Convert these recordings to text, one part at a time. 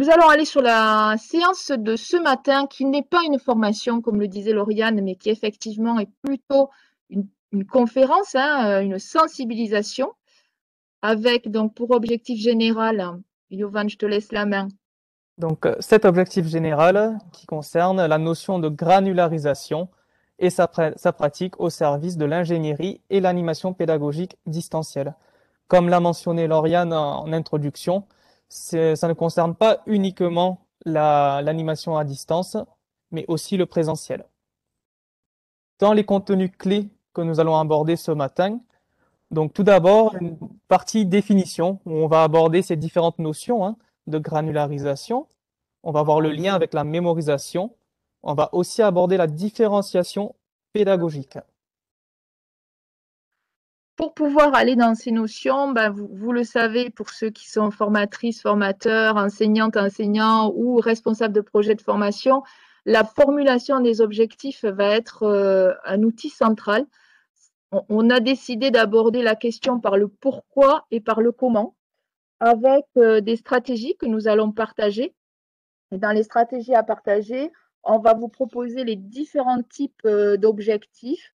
nous allons aller sur la séance de ce matin qui n'est pas une formation, comme le disait Lauriane, mais qui effectivement est plutôt une conférence, une sensibilisation avec donc pour objectif général, Yovan, je te laisse la main. Donc, cet objectif général qui concerne la notion de granularisation et sa pratique au service de l'ingénierie et l'animation pédagogique distancielle. Comme l'a mentionné Lauriane en introduction, ça ne concerne pas uniquement l'animation à distance, mais aussi le présentiel. Dans les contenus clés que nous allons aborder ce matin, donc tout d'abord, une partie définition, où on va aborder ces différentes notions de granularisation. On va voir le lien avec la mémorisation. On va aussi aborder la différenciation pédagogique. Pour pouvoir aller dans ces notions, vous le savez, pour ceux qui sont formatrices, formateurs, enseignantes, enseignants ou responsables de projets de formation, la formulation des objectifs va être un outil central. On a décidé d'aborder la question par le pourquoi et par le comment, avec des stratégies que nous allons partager. Et dans les stratégies à partager, on va vous proposer les différents types d'objectifs.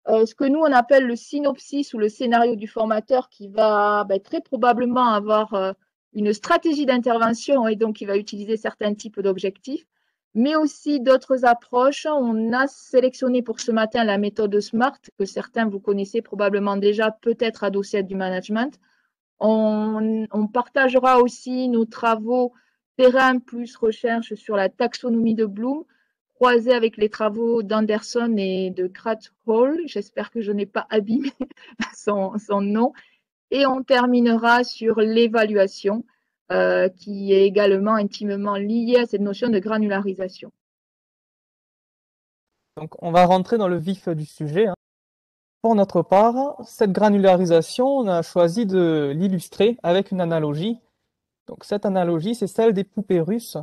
Ce que nous, on appelle le synopsis ou le scénario du formateur qui va très probablement avoir une stratégie d'intervention et donc il va utiliser certains types d'objectifs, mais aussi d'autres approches. On a sélectionné pour ce matin la méthode SMART, que certains vous connaissez probablement déjà, peut-être adossée à du management. On partagera aussi nos travaux terrain plus recherche sur la taxonomie de Bloom, croisé avec les travaux d'Anderson et de Krathwohl. J'espère que je n'ai pas abîmé son nom. Et on terminera sur l'évaluation, qui est également intimement liée à cette notion de granularisation. Donc, on va rentrer dans le vif du sujet. Pour notre part, cette granularisation, on a choisi de l'illustrer avec une analogie. Donc, cette analogie, c'est celle des poupées russes.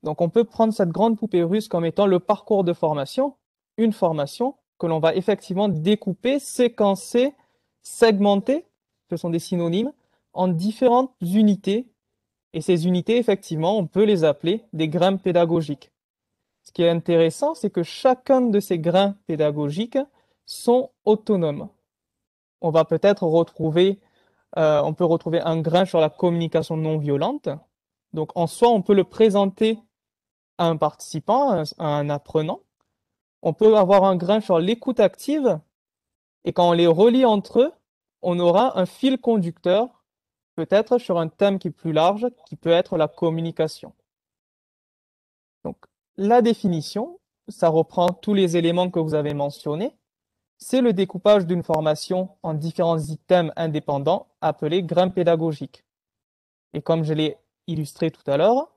Donc, on peut prendre cette grande poupée russe comme étant le parcours de formation, une formation que l'on va effectivement découper, séquencer, segmenter, ce sont des synonymes, en différentes unités. Et ces unités, effectivement, on peut les appeler des grains pédagogiques. Ce qui est intéressant, c'est que chacun de ces grains pédagogiques sont autonomes. On va peut-être retrouver, on peut retrouver un grain sur la communication non violente. Donc, en soi, on peut le présenter à un participant, à un apprenant. On peut avoir un grain sur l'écoute active et quand on les relie entre eux, on aura un fil conducteur, peut-être sur un thème qui est plus large, qui peut être la communication. Donc, la définition, ça reprend tous les éléments que vous avez mentionnés. C'est le découpage d'une formation en différents items indépendants appelés grains pédagogiques. Et comme je l'ai illustré tout à l'heure,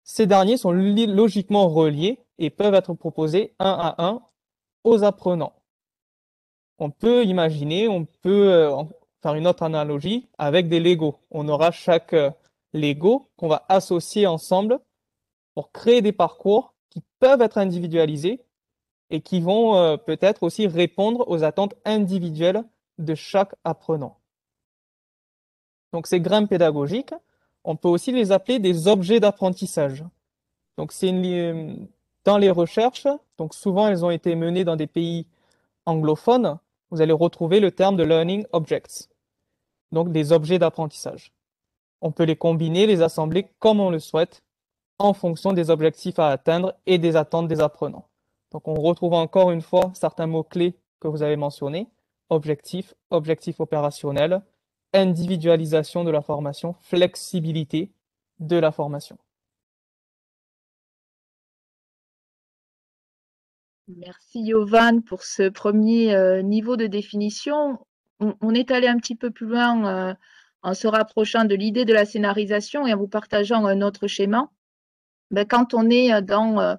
ces derniers sont logiquement reliés et peuvent être proposés un à un aux apprenants. On peut imaginer, on peut faire une autre analogie avec des Lego. On aura chaque Lego qu'on va associer ensemble pour créer des parcours qui peuvent être individualisés et qui vont peut-être aussi répondre aux attentes individuelles de chaque apprenant. Donc ces grains pédagogiques, on peut aussi les appeler des objets d'apprentissage. Donc dans les recherches, donc souvent elles ont été menées dans des pays anglophones, vous allez retrouver le terme de learning objects, donc des objets d'apprentissage. On peut les combiner, les assembler comme on le souhaite, en fonction des objectifs à atteindre et des attentes des apprenants. Donc on retrouve encore une fois certains mots-clés que vous avez mentionnés, objectif, objectif opérationnel, individualisation de la formation, flexibilité de la formation. Merci Yovan pour ce premier niveau de définition. On est allé un petit peu plus loin en se rapprochant de l'idée de la scénarisation et en vous partageant un autre schéma. Quand on est dans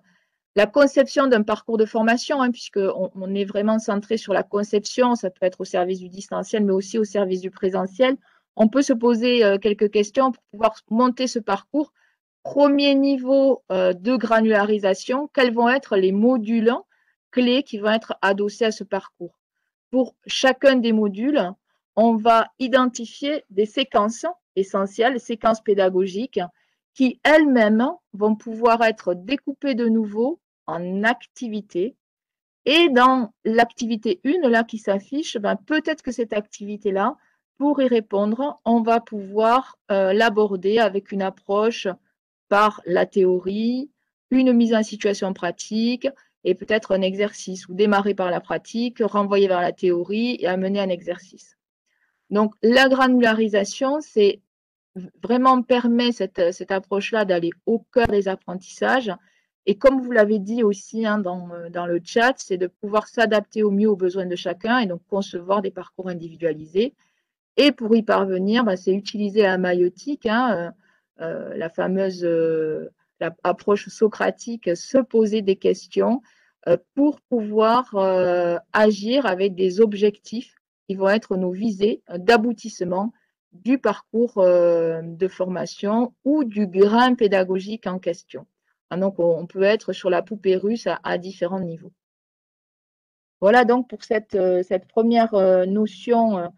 la conception d'un parcours de formation, puisqu'on est vraiment centré sur la conception, ça peut être au service du distanciel, mais aussi au service du présentiel, on peut se poser quelques questions pour pouvoir monter ce parcours. Premier niveau de granularisation, quels vont être les modules clés qui vont être adossés à ce parcours? Pour chacun des modules, on va identifier des séquences essentielles, séquences pédagogiques, qui elles-mêmes vont pouvoir être découpées de nouveau en activités. Et dans l'activité 1, là, qui s'affiche, ben, peut-être que cette activité-là, pour y répondre, on va pouvoir l'aborder avec une approche par la théorie, une mise en situation pratique et peut-être un exercice, ou démarrer par la pratique, renvoyer vers la théorie et amener un exercice. Donc, la granularisation, c'est vraiment permet cette approche-là d'aller au cœur des apprentissages. Et comme vous l'avez dit aussi hein, dans le chat, c'est de pouvoir s'adapter au mieux aux besoins de chacun et donc concevoir des parcours individualisés. Et pour y parvenir, bah, c'est utiliser la maïotique, hein, la fameuse approche socratique, se poser des questions pour pouvoir agir avec des objectifs qui vont être nos visées d'aboutissement du parcours de formation ou du grain pédagogique en question. Donc, on peut être sur la poupée russe à différents niveaux. Voilà donc pour cette première notion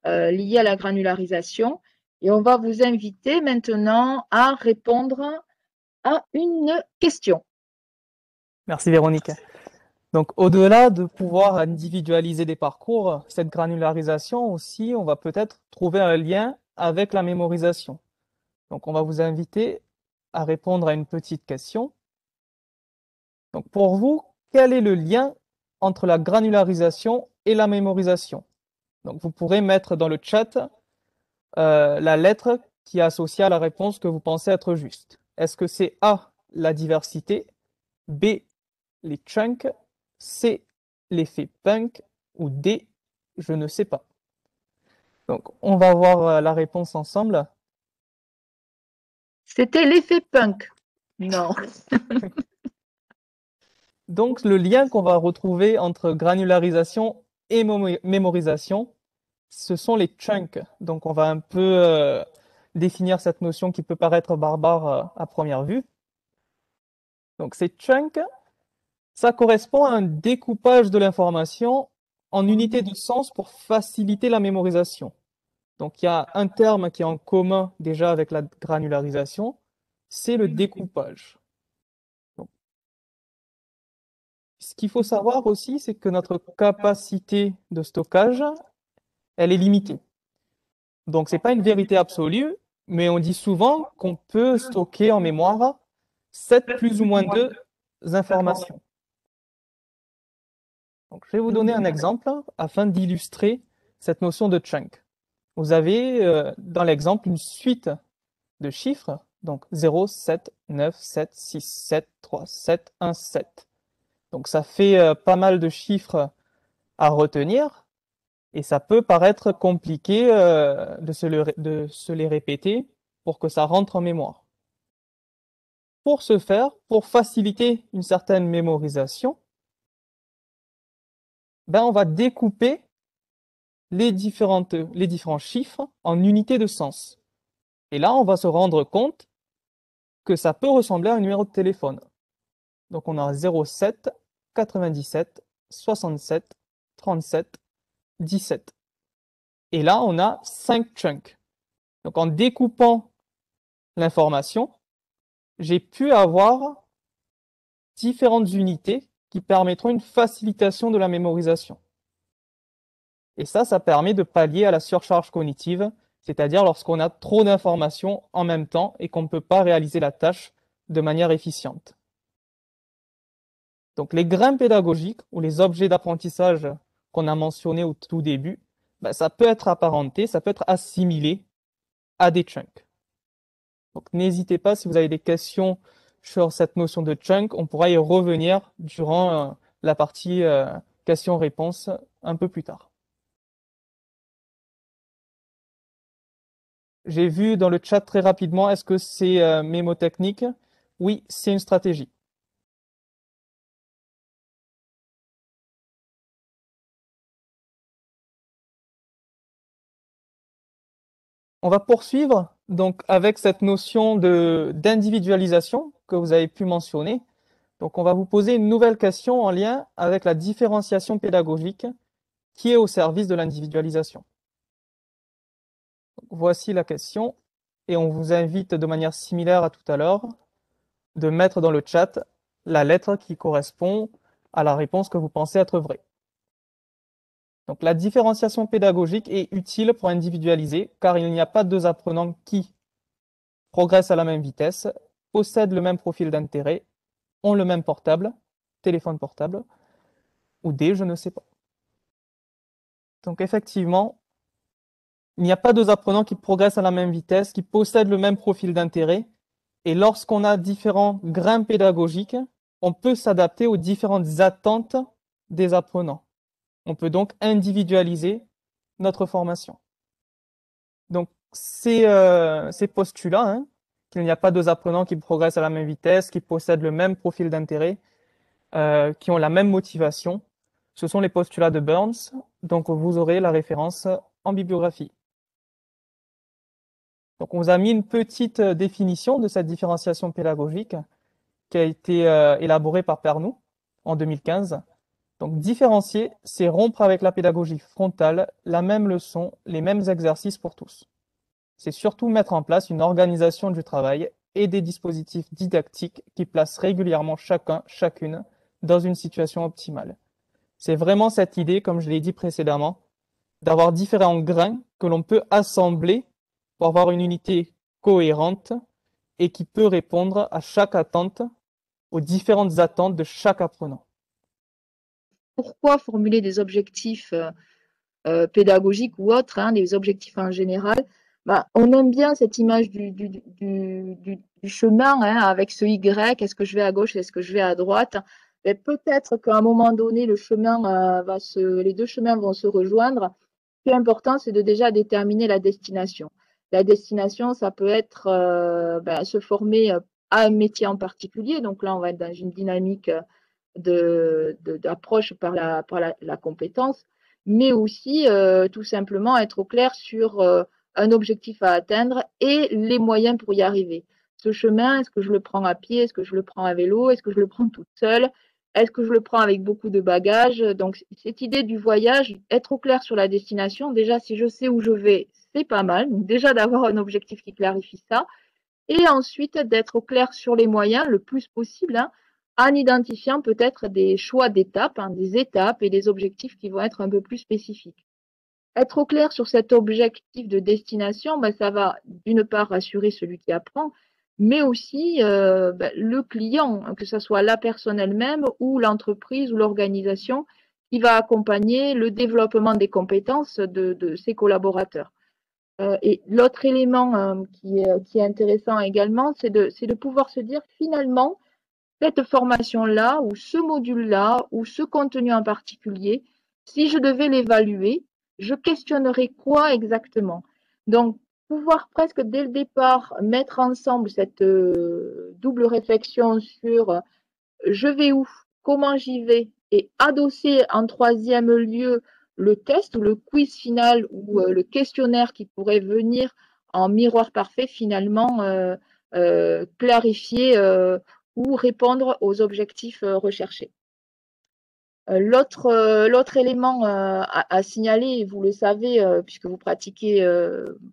liée à la granularisation. Et on va vous inviter maintenant à répondre à une question. Merci Véronique. Donc, au-delà de pouvoir individualiser des parcours, cette granularisation aussi, on va peut-être trouver un lien avec la mémorisation. Donc, on va vous inviter à répondre à une petite question. Donc, pour vous, quel est le lien entre la granularisation et la mémorisation? Donc, vous pourrez mettre dans le chat la lettre qui est associée à la réponse que vous pensez être juste. Est-ce que c'est A, la diversité, B, les chunks, C, l'effet punk ou D, je ne sais pas. Donc, on va voir la réponse ensemble. C'était l'effet punk. Non. Donc, le lien qu'on va retrouver entre granularisation et mémorisation, ce sont les chunks. Donc, on va un peu définir cette notion qui peut paraître barbare à première vue. Donc, ces chunks, ça correspond à un découpage de l'information en unités de sens pour faciliter la mémorisation. Donc, il y a un terme qui est en commun déjà avec la granularisation, c'est le découpage. Donc, ce qu'il faut savoir aussi, c'est que notre capacité de stockage, elle est limitée. Donc, ce n'est pas une vérité absolue, mais on dit souvent qu'on peut stocker en mémoire 7 plus ou moins 2 informations. Donc, je vais vous donner un exemple afin d'illustrer cette notion de chunk. Vous avez dans l'exemple une suite de chiffres, donc 0, 7, 9, 7, 6, 7, 3, 7, 1, 7. Donc ça fait pas mal de chiffres à retenir et ça peut paraître compliqué de se les répéter pour que ça rentre en mémoire. Pour ce faire, pour faciliter une certaine mémorisation, ben on va découper les différents chiffres en unités de sens. Et là, on va se rendre compte que ça peut ressembler à un numéro de téléphone. Donc on a 07, 97, 67, 37, 17. Et là, on a 5 chunks. Donc en découpant l'information, j'ai pu avoir différentes unités qui permettront une facilitation de la mémorisation. Et ça permet de pallier à la surcharge cognitive, c'est-à-dire lorsqu'on a trop d'informations en même temps et qu'on ne peut pas réaliser la tâche de manière efficiente. Donc les grains pédagogiques ou les objets d'apprentissage qu'on a mentionnés au tout début, ben, ça peut être apparenté, ça peut être assimilé à des chunks. Donc n'hésitez pas, si vous avez des questions sur cette notion de chunk, on pourra y revenir durant la partie questions-réponses un peu plus tard. J'ai vu dans le chat très rapidement, est-ce que c'est mémotechnique? Oui, c'est une stratégie. On va poursuivre donc avec cette notion d'individualisation que vous avez pu mentionner. Donc on va vous poser une nouvelle question en lien avec la différenciation pédagogique qui est au service de l'individualisation. Voici la question. et on vous invite de manière similaire à tout à l'heure de mettre dans le chat la lettre qui correspond à la réponse que vous pensez être vraie. Donc la différenciation pédagogique est utile pour individualiser car il n'y a pas deux apprenants qui progressent à la même vitesse, possèdent le même profil d'intérêt, ont le même portable, téléphone portable, ou des je ne sais pas. Donc effectivement, il n'y a pas deux apprenants qui progressent à la même vitesse, qui possèdent le même profil d'intérêt, et lorsqu'on a différents grains pédagogiques, on peut s'adapter aux différentes attentes des apprenants. On peut donc individualiser notre formation. Donc, ces postulats, hein, qu'il n'y a pas deux apprenants qui progressent à la même vitesse, qui possèdent le même profil d'intérêt, qui ont la même motivation, ce sont les postulats de Burns, donc vous aurez la référence en bibliographie. Donc, on vous a mis une petite définition de cette différenciation pédagogique qui a été élaborée par Pernoud en 2015. Donc, différencier, c'est rompre avec la pédagogie frontale, la même leçon, les mêmes exercices pour tous. C'est surtout mettre en place une organisation du travail et des dispositifs didactiques qui placent régulièrement chacun, chacune dans une situation optimale. C'est vraiment cette idée, comme je l'ai dit précédemment, d'avoir différents grains que l'on peut assembler pour avoir une unité cohérente et qui peut répondre à chaque attente, aux différentes attentes de chaque apprenant. Pourquoi formuler des objectifs pédagogiques ou autres, hein, des objectifs en général? On aime bien cette image du chemin, hein, avec ce Y, est-ce que je vais à gauche, est-ce que je vais à droite? Mais peut-être qu'à un moment donné, les deux chemins vont se rejoindre. Ce qui est important, c'est de déjà déterminer la destination. La destination, ça peut être se former à un métier en particulier. Donc là, on va être dans une dynamique d'approche par la compétence, mais aussi tout simplement être au clair sur un objectif à atteindre et les moyens pour y arriver. Ce chemin, est-ce que je le prends à pied? Est-ce que je le prends à vélo? Est-ce que je le prends toute seule? Est-ce que je le prends avec beaucoup de bagages? Donc, cette idée du voyage, être au clair sur la destination, déjà, si je sais où je vais, c'est pas mal. Donc, déjà, d'avoir un objectif qui clarifie ça. Et ensuite, d'être au clair sur les moyens le plus possible, hein, en identifiant peut-être des choix d'étapes, hein, des étapes et des objectifs qui vont être un peu plus spécifiques. Être au clair sur cet objectif de destination, ça va d'une part rassurer celui qui apprend, mais aussi le client, que ce soit la personne elle-même ou l'entreprise ou l'organisation qui va accompagner le développement des compétences de ses collaborateurs. Et l'autre élément qui est intéressant également, c'est de pouvoir se dire finalement, cette formation-là ou ce module-là ou ce contenu en particulier, si je devais l'évaluer, je questionnerais quoi exactement? Donc, pouvoir presque dès le départ mettre ensemble cette double réflexion sur je vais où, comment j'y vais, et adosser en troisième lieu le test ou le quiz final ou le questionnaire qui pourrait venir en miroir parfait finalement clarifier ou répondre aux objectifs recherchés. L'autre élément à signaler, et vous le savez, puisque vous pratiquez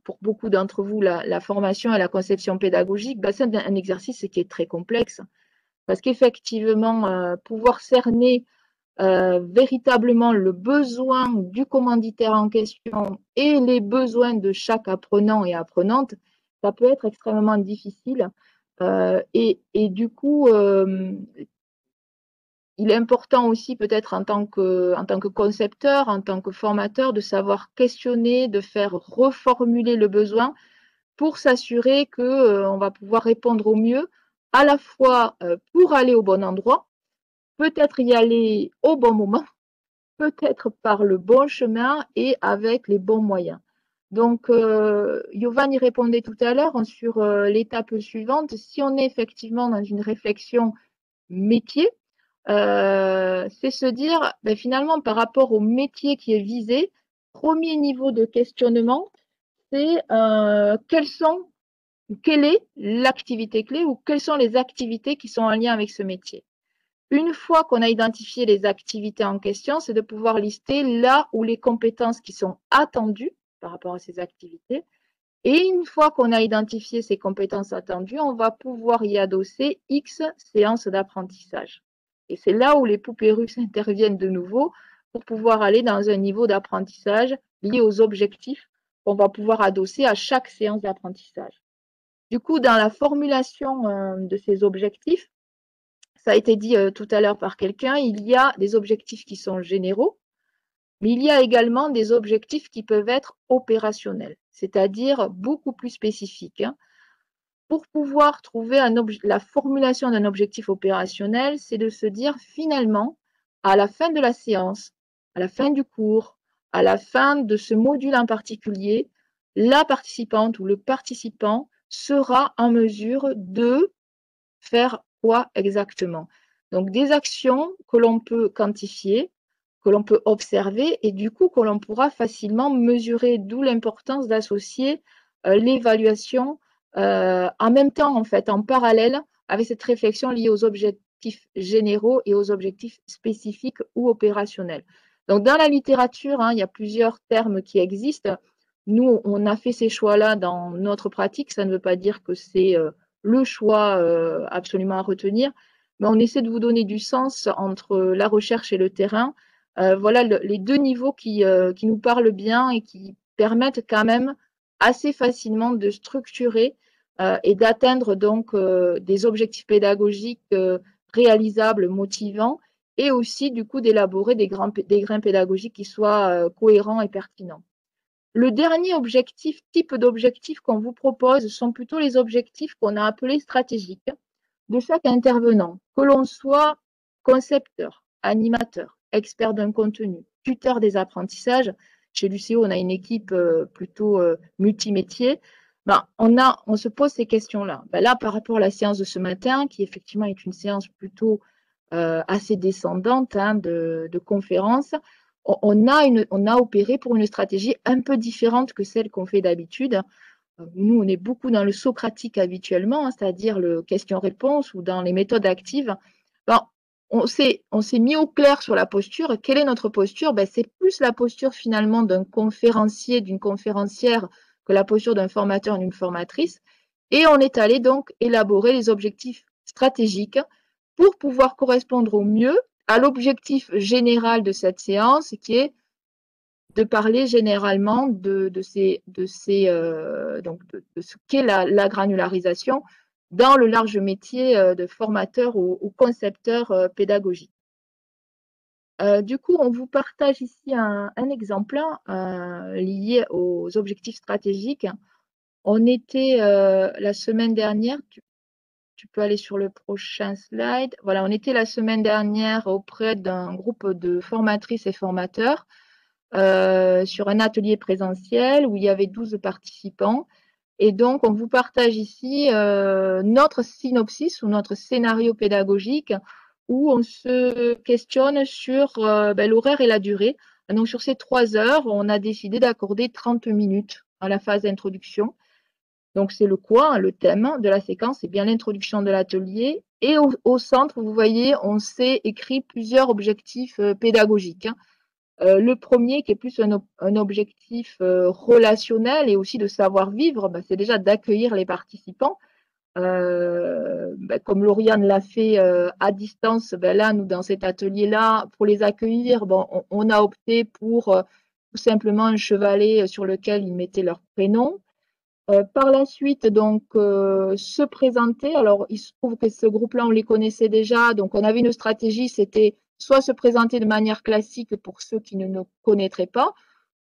pour beaucoup d'entre vous la formation et la conception pédagogique, c'est un exercice qui est très complexe. Parce qu'effectivement, pouvoir cerner véritablement le besoin du commanditaire en question et les besoins de chaque apprenant et apprenante, ça peut être extrêmement difficile. Et du coup, il est important aussi peut-être en tant que concepteur, en tant que formateur, de savoir questionner, de faire reformuler le besoin pour s'assurer qu'on va pouvoir répondre au mieux, à la fois pour aller au bon endroit, peut-être y aller au bon moment, peut-être par le bon chemin et avec les bons moyens. Donc, Yovan y répondait tout à l'heure sur l'étape suivante. Si on est effectivement dans une réflexion métier, c'est se dire finalement par rapport au métier qui est visé, premier niveau de questionnement, c'est quelle est l'activité clé ou quelles sont les activités qui sont en lien avec ce métier. Une fois qu'on a identifié les activités en question, c'est de pouvoir lister là où les compétences qui sont attendues par rapport à ces activités Et une fois qu'on a identifié ces compétences attendues, on va pouvoir y adosser X séances d'apprentissage. Et c'est là où les poupées russes interviennent de nouveau pour pouvoir aller dans un niveau d'apprentissage lié aux objectifs qu'on va pouvoir adosser à chaque séance d'apprentissage. Du coup, dans la formulation de ces objectifs, ça a été dit tout à l'heure par quelqu'un, il y a des objectifs qui sont généraux, mais il y a également des objectifs qui peuvent être opérationnels, c'est-à-dire beaucoup plus spécifiques. Pour pouvoir trouver la formulation d'un objectif opérationnel, c'est de se dire finalement, à la fin de la séance, à la fin du cours, à la fin de ce module en particulier, la participante ou le participant sera en mesure de faire quoi exactement. Donc des actions que l'on peut quantifier, que l'on peut observer et du coup que l'on pourra facilement mesurer, d'où l'importance d'associer l'évaluation en même temps, en fait, en parallèle avec cette réflexion liée aux objectifs généraux et aux objectifs spécifiques ou opérationnels. Donc dans la littérature, il y a plusieurs termes qui existent. Nous, on a fait ces choix-là dans notre pratique. Ça ne veut pas dire que c'est le choix absolument à retenir, mais on essaie de vous donner du sens entre la recherche et le terrain. Voilà les deux niveaux qui nous parlent bien et qui permettent quand même assez facilement de structurer et d'atteindre donc des objectifs pédagogiques réalisables, motivants, et aussi du coup d'élaborer des grains pédagogiques qui soient cohérents et pertinents. Le dernier objectif, type d'objectif qu'on vous propose sont plutôt les objectifs qu'on a appelés stratégiques de chaque intervenant, que l'on soit concepteur, animateur, expert d'un contenu, tuteur des apprentissages. Chez l'UCO, on a une équipe plutôt multimétier. On se pose ces questions-là. Là, par rapport à la séance de ce matin, qui effectivement est une séance plutôt assez descendante de conférence, on a opéré pour une stratégie un peu différente que celle qu'on fait d'habitude. Nous, on est beaucoup dans le socratique habituellement, c'est-à-dire le question-réponse ou dans les méthodes actives. Ben, on s'est mis au clair sur la posture. Quelle est notre posture? C'est plus la posture finalement d'un conférencier, d'une conférencière que la posture d'un formateur, d'une formatrice. Et on est allé donc élaborer les objectifs stratégiques pour pouvoir correspondre au mieux à l'objectif général de cette séance, qui est de parler généralement de ce qu'est la granularisation dans le large métier de formateur ou concepteur pédagogique. Du coup, on vous partage ici un exemple lié aux objectifs stratégiques. On était la semaine dernière, tu peux aller sur le prochain slide. Voilà, on était la semaine dernière auprès d'un groupe de formatrices et formateurs sur un atelier présentiel où il y avait 12 participants. Et donc, on vous partage ici notre synopsis ou notre scénario pédagogique où on se questionne sur l'horaire et la durée. Donc, sur ces 3 heures, on a décidé d'accorder 30 minutes à la phase d'introduction. Donc, c'est le quoi, le thème de la séquence, c'est bien l'introduction de l'atelier. Et au centre, vous voyez, on s'est écrit plusieurs objectifs pédagogiques. Le premier, qui est plus un objectif relationnel et aussi de savoir-vivre, c'est déjà d'accueillir les participants. Comme Lauriane l'a fait à distance, là, nous, dans cet atelier-là, pour les accueillir, on a opté pour tout simplement un chevalet sur lequel ils mettaient leur prénom. Par la suite, donc, se présenter. Alors, il se trouve que ce groupe-là, on les connaissait déjà. Donc, on avait une stratégie, c'était soit se présenter de manière classique pour ceux qui ne nous connaîtraient pas,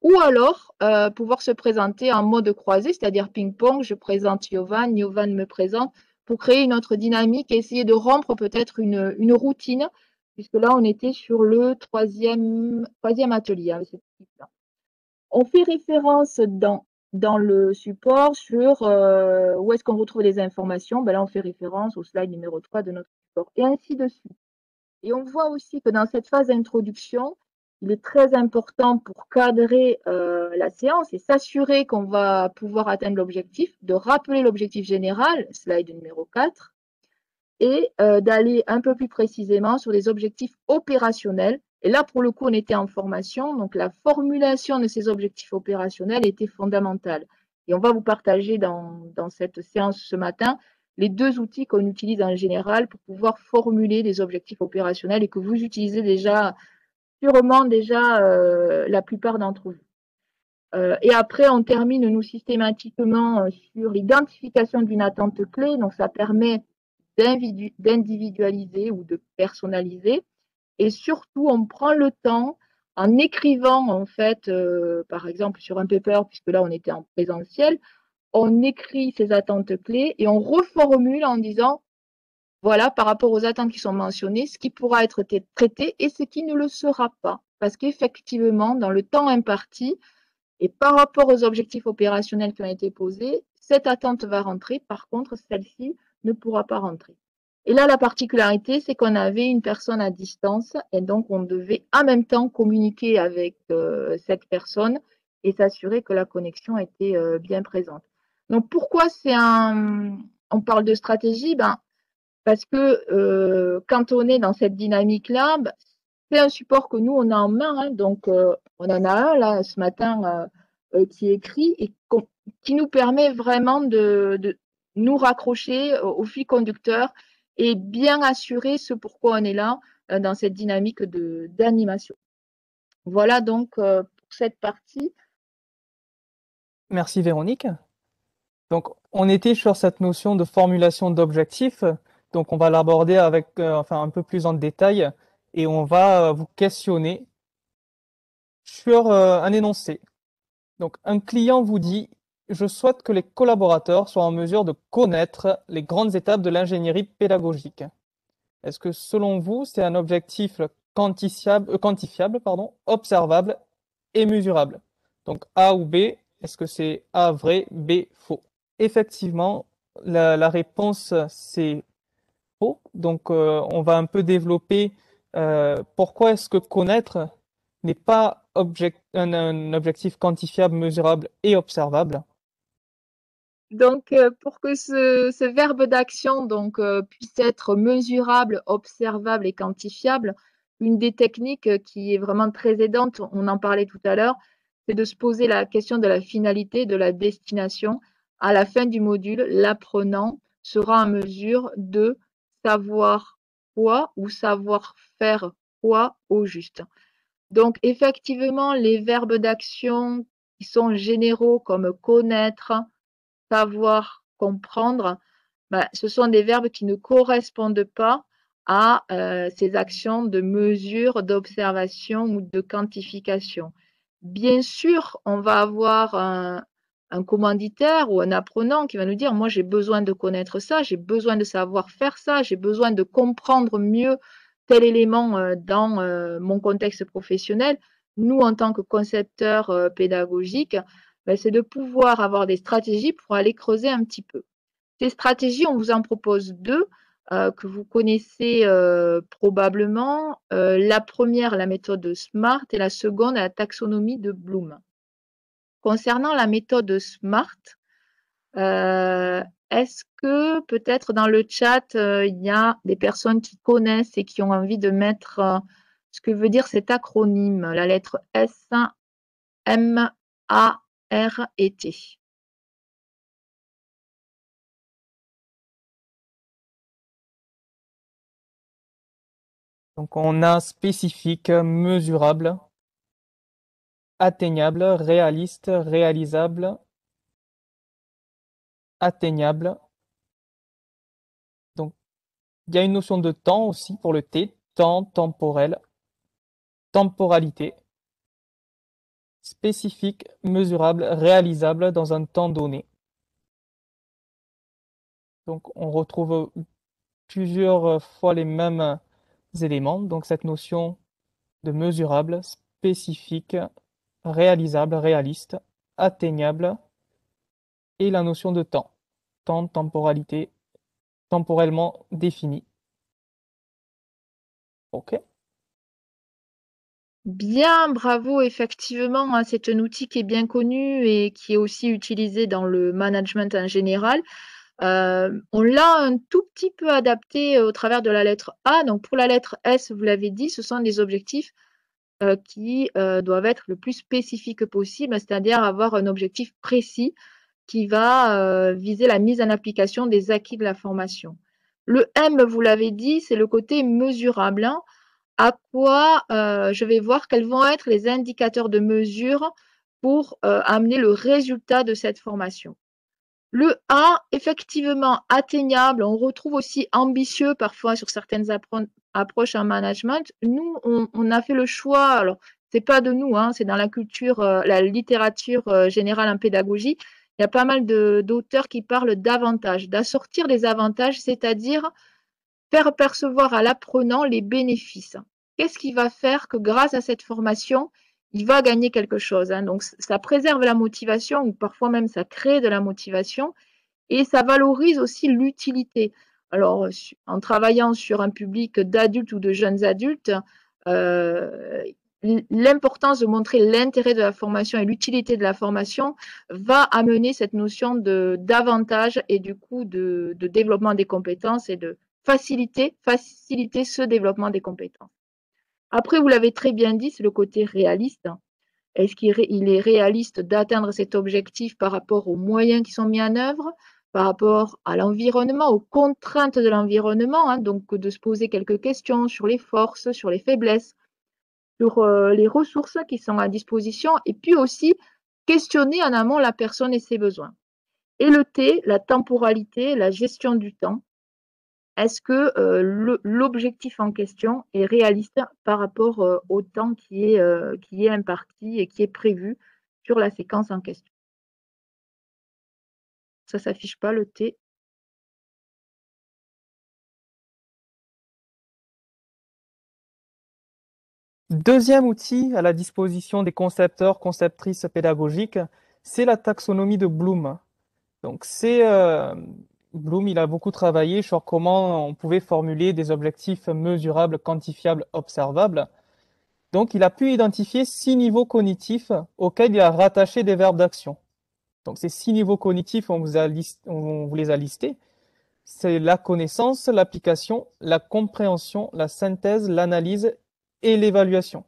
ou alors pouvoir se présenter en mode croisé, c'est-à-dire ping-pong. Je présente Yovan, Yovan me présente, pour créer une autre dynamique et essayer de rompre peut-être une routine, puisque là, on était sur le troisième atelier avec cette équipe-là. On fait référence dans le support sur où est-ce qu'on retrouve les informations. Là, on fait référence au slide numéro 3 de notre support, et ainsi de suite. Et on voit aussi que dans cette phase d'introduction, il est très important pour cadrer la séance et s'assurer qu'on va pouvoir atteindre l'objectif, de rappeler l'objectif général, slide numéro 4, et d'aller un peu plus précisément sur les objectifs opérationnels. Et là, pour le coup, on était en formation, donc la formulation de ces objectifs opérationnels était fondamentale. Et on va vous partager dans cette séance ce matin les deux outils qu'on utilise en général pour pouvoir formuler des objectifs opérationnels et que vous utilisez déjà, sûrement déjà la plupart d'entre vous. Et après, on termine, nous, systématiquement sur l'identification d'une attente clé. Donc, ça permet d'individualiser ou de personnaliser. Et surtout, on prend le temps, en écrivant, en fait, par exemple, sur un paper, puisque là, on était en présentiel, on écrit ces attentes clés et on reformule en disant, voilà, par rapport aux attentes qui sont mentionnées, ce qui pourra être traité et ce qui ne le sera pas. Parce qu'effectivement, dans le temps imparti, et par rapport aux objectifs opérationnels qui ont été posés, cette attente va rentrer. Par contre, celle-ci ne pourra pas rentrer. Et là, la particularité, c'est qu'on avait une personne à distance et donc on devait en même temps communiquer avec cette personne et s'assurer que la connexion était bien présente. Donc, pourquoi on parle de stratégie? Parce que quand on est dans cette dynamique-là, c'est un support que nous, on a en main. Hein, donc, on en a un là ce matin qui est écrit et qui nous permet vraiment de nous raccrocher au fil conducteur et bien assurer ce pourquoi on est là dans cette dynamique d'animation. Voilà donc pour cette partie. Merci Véronique. Donc, on était sur cette notion de formulation d'objectifs. Donc, on va l'aborder avec, enfin, un peu plus en détail et on va vous questionner sur un énoncé. Donc, un client vous dit, je souhaite que les collaborateurs soient en mesure de connaître les grandes étapes de l'ingénierie pédagogique. Est-ce que, selon vous, c'est un objectif quantifiable, pardon, observable et mesurable? Donc, A ou B, est-ce que c'est A vrai, B faux? Effectivement, la réponse, c'est faux. Donc, on va un peu développer pourquoi est-ce que connaître n'est pas un objectif quantifiable, mesurable et observable. Donc, pour que ce verbe d'action donc puisse être mesurable, observable et quantifiable, une des techniques qui est vraiment très aidante, on en parlait tout à l'heure, c'est de se poser la question de la finalité, de la destination. À la fin du module, l'apprenant sera en mesure de savoir quoi ou savoir faire quoi au juste. Donc, effectivement, les verbes d'action qui sont généraux comme connaître, savoir, comprendre, ce sont des verbes qui ne correspondent pas à ces actions de mesure, d'observation ou de quantification. Bien sûr, on va avoir un commanditaire ou un apprenant qui va nous dire, moi j'ai besoin de connaître ça, j'ai besoin de savoir faire ça, j'ai besoin de comprendre mieux tel élément dans mon contexte professionnel. Nous, en tant que concepteurs pédagogiques, c'est de pouvoir avoir des stratégies pour aller creuser un petit peu. Ces stratégies, on vous en propose deux que vous connaissez probablement. La première, la méthode SMART, et la seconde, la taxonomie de Bloom. Concernant la méthode SMART, est-ce que peut-être dans le chat, il y a des personnes qui connaissent et qui ont envie de mettre ce que veut dire cet acronyme, la lettre S, M, A, R et T? Donc, on a spécifique, mesurable, atteignable, réaliste, réalisable, atteignable. Donc, il y a une notion de temps aussi pour le T, temps, temporel, temporalité, spécifique, mesurable, réalisable dans un temps donné. Donc, on retrouve plusieurs fois les mêmes éléments. Donc, cette notion de mesurable, spécifique, réalisable, réaliste, atteignable, et la notion de temps, temps, temporalité, temporellement défini. OK? Bien, bravo, effectivement, hein, c'est un outil qui est bien connu et qui est aussi utilisé dans le management en général. On l'a un tout petit peu adapté au travers de la lettre A. Donc, pour la lettre S, vous l'avez dit, ce sont des objectifs qui doivent être le plus spécifiques possible, c'est-à-dire avoir un objectif précis qui va viser la mise en application des acquis de la formation. Le M, vous l'avez dit, c'est le côté mesurable, hein. À quoi je vais voir quels vont être les indicateurs de mesure pour amener le résultat de cette formation. Le A, effectivement atteignable, on retrouve aussi ambitieux parfois sur certaines approches en management. Nous, on a fait le choix, alors c'est pas de nous, hein, c'est dans la culture, la littérature générale en pédagogie. Il y a pas mal d'auteurs qui parlent d'avantages, d'assortir les avantages, c'est-à-dire faire percevoir à l'apprenant les bénéfices. Qu'est-ce qui va faire que grâce à cette formation, il va gagner quelque chose, hein. Donc, ça préserve la motivation ou parfois même ça crée de la motivation et ça valorise aussi l'utilité. Alors, en travaillant sur un public d'adultes ou de jeunes adultes, l'importance de montrer l'intérêt de la formation et l'utilité de la formation va amener cette notion d'avantage et du coup de développement des compétences et de faciliter ce développement des compétences. Après, vous l'avez très bien dit, c'est le côté réaliste. Est-ce qu'il est réaliste d'atteindre cet objectif par rapport aux moyens qui sont mis en œuvre, par rapport à l'environnement, aux contraintes de l'environnement, hein, donc de se poser quelques questions sur les forces, sur les faiblesses, sur les ressources qui sont à disposition, et puis aussi questionner en amont la personne et ses besoins. Et le T, la temporalité, la gestion du temps. Est-ce que l'objectif en question est réaliste par rapport au temps qui est imparti et qui est prévu sur la séquence en question? Ça ne s'affiche pas, le T. Deuxième outil à la disposition des concepteurs, conceptrices pédagogiques, c'est la taxonomie de Bloom. Donc Bloom, il a beaucoup travaillé sur comment on pouvait formuler des objectifs mesurables, quantifiables, observables. Donc il a pu identifier 6 niveaux cognitifs auxquels il a rattaché des verbes d'action. Donc ces 6 niveaux cognitifs, on vous les a listés. C'est la connaissance, l'application, la compréhension, la synthèse, l'analyse et l'évaluation.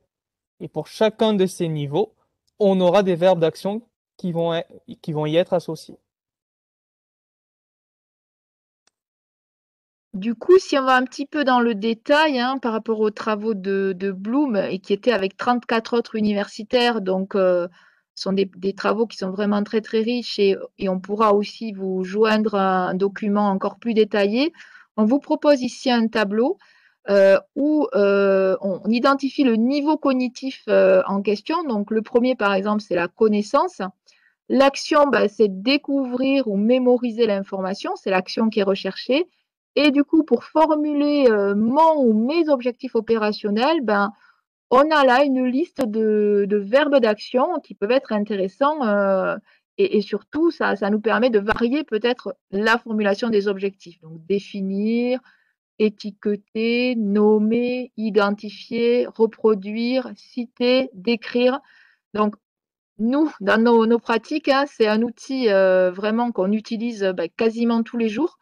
Et pour chacun de ces niveaux, on aura des verbes d'action qui vont y être associés. Du coup, si on va un petit peu dans le détail, hein, par rapport aux travaux de Bloom et qui étaient avec 34 autres universitaires, donc ce sont des travaux qui sont vraiment très très riches et on pourra aussi vous joindre un document encore plus détaillé. On vous propose ici un tableau où on identifie le niveau cognitif en question. Donc le premier, par exemple, c'est la connaissance. L'action, bah, c'est découvrir ou mémoriser l'information, c'est l'action qui est recherchée. Et du coup, pour formuler mon ou mes objectifs opérationnels, ben, on a là une liste de verbes d'action qui peuvent être intéressants et surtout, ça nous permet de varier peut-être la formulation des objectifs. Donc, définir, étiqueter, nommer, identifier, reproduire, citer, décrire. Donc, nous, dans nos pratiques, hein, c'est un outil vraiment qu'on utilise quasiment tous les jours.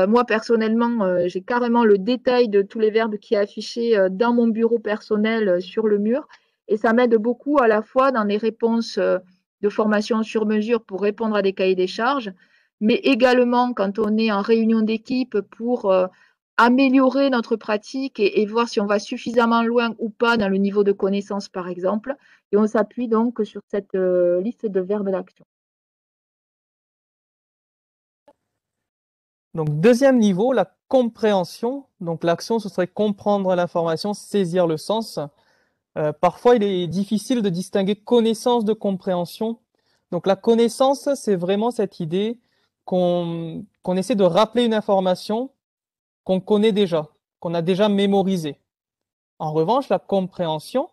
Moi, personnellement, j'ai carrément le détail de tous les verbes qui est affiché dans mon bureau personnel sur le mur. Et ça m'aide beaucoup à la fois dans les réponses de formation sur mesure pour répondre à des cahiers des charges, mais également quand on est en réunion d'équipe pour améliorer notre pratique et voir si on va suffisamment loin ou pas dans le niveau de connaissance, par exemple. Et on s'appuie donc sur cette liste de verbes d'action. Donc deuxième niveau, la compréhension. Donc l'action, ce serait comprendre l'information, saisir le sens. Parfois, il est difficile de distinguer connaissance de compréhension. Donc la connaissance, c'est vraiment cette idée qu'on essaie de rappeler une information qu'on connaît déjà, qu'on a déjà mémorisée. En revanche, la compréhension,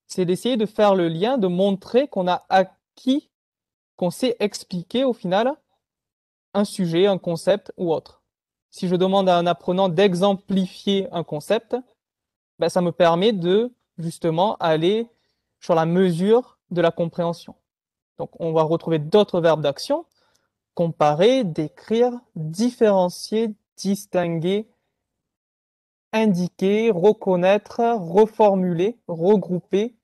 c'est d'essayer de faire le lien, de montrer qu'on a acquis, qu'on sait expliquer au final un sujet, un concept ou autre. Si je demande à un apprenant d'exemplifier un concept, ben, ça me permet de justement aller sur la mesure de la compréhension. Donc on va retrouver d'autres verbes d'action: comparer, décrire, différencier, distinguer, indiquer, reconnaître, reformuler, regrouper